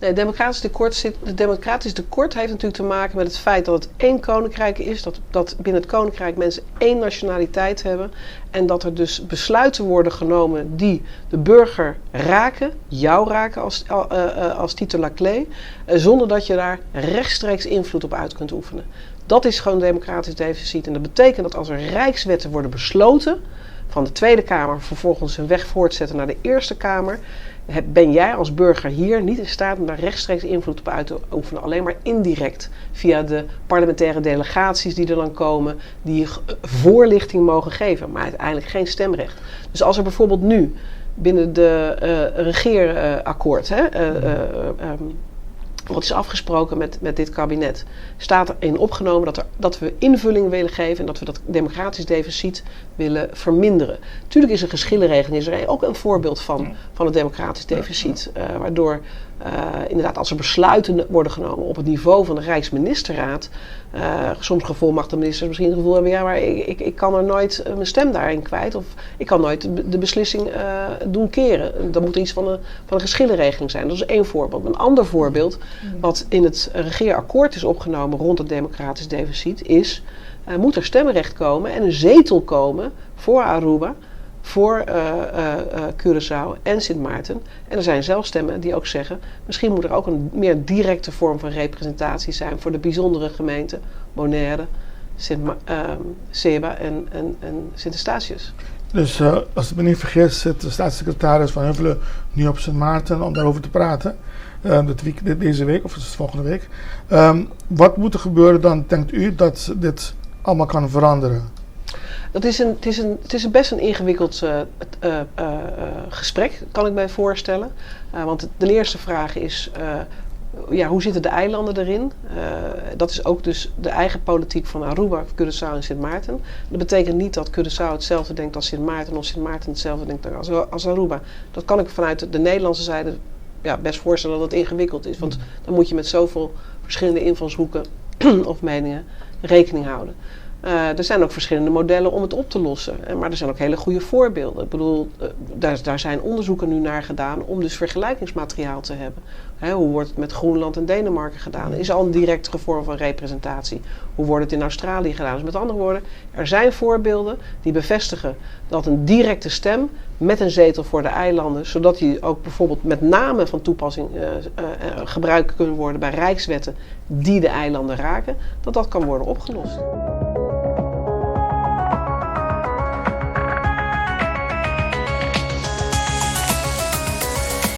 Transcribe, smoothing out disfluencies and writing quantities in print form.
Het democratisch tekort heeft natuurlijk te maken met het feit dat het één koninkrijk is. Dat binnen het koninkrijk mensen één nationaliteit hebben. En dat er dus besluiten worden genomen die de burger raken. Jou raken als titulaire clé. Zonder dat je daar rechtstreeks invloed op uit kunt oefenen. Dat is gewoon democratisch deficit. En dat betekent dat als er rijkswetten worden besloten van de Tweede Kamer vervolgens hun weg voortzetten naar de Eerste Kamer, ben jij als burger hier niet in staat om daar rechtstreeks invloed op uit te oefenen. Alleen maar indirect via de parlementaire delegaties die er dan komen, die voorlichting mogen geven, maar uiteindelijk geen stemrecht. Dus als er bijvoorbeeld nu binnen de regeerakkoord wat is afgesproken met dit kabinet, staat erin opgenomen dat we invulling willen geven en dat we dat democratisch deficit willen verminderen. Natuurlijk is een geschillenregeling is er ook een voorbeeld van het democratisch deficit. Waardoor inderdaad als er besluiten worden genomen op het niveau van de Rijksministerraad, soms gevolmagde ministers misschien het gevoel hebben, ja, maar ik kan er nooit mijn stem daarin kwijt. Of ik kan nooit de beslissing doen keren. Dat moet iets van een geschillenregeling zijn. Dat is één voorbeeld. Een ander voorbeeld, wat in het regeerakkoord is opgenomen rond het democratisch deficit, is moet er stemrecht komen en een zetel komen voor Aruba, voor Curaçao en Sint Maarten. En er zijn zelfs stemmen die ook zeggen, misschien moet er ook een meer directe vorm van representatie zijn voor de bijzondere gemeenten, Bonaire, Ceiba en Sint-Eustatius. Dus als ik me niet vergis zit de staatssecretaris Van Huffelen nu op Sint Maarten om daarover te praten. Deze week, of is het volgende week. Wat moet er gebeuren dan, denkt u, dat dit allemaal kan veranderen? Het is best een ingewikkeld gesprek, kan ik mij voorstellen. Want de eerste vraag is, hoe zitten de eilanden erin? Dat is ook dus de eigen politiek van Aruba, Curaçao en Sint Maarten. Dat betekent niet dat Curaçao hetzelfde denkt als Sint Maarten of Sint Maarten hetzelfde denkt als Aruba. Dat kan ik vanuit de Nederlandse zijde best voorstellen dat het ingewikkeld is. Want dan moet je met zoveel verschillende invalshoeken of meningen rekening houden. Er zijn ook verschillende modellen om het op te lossen. Maar er zijn ook hele goede voorbeelden. Ik bedoel, daar zijn onderzoeken nu naar gedaan om dus vergelijkingsmateriaal te hebben. Hoe wordt het met Groenland en Denemarken gedaan? Is er al een directere vorm van representatie? Hoe wordt het in Australië gedaan? Dus met andere woorden, er zijn voorbeelden die bevestigen dat een directe stem met een zetel voor de eilanden, zodat die ook bijvoorbeeld met name van toepassing gebruikt kunnen worden bij rijkswetten die de eilanden raken, dat kan worden opgelost.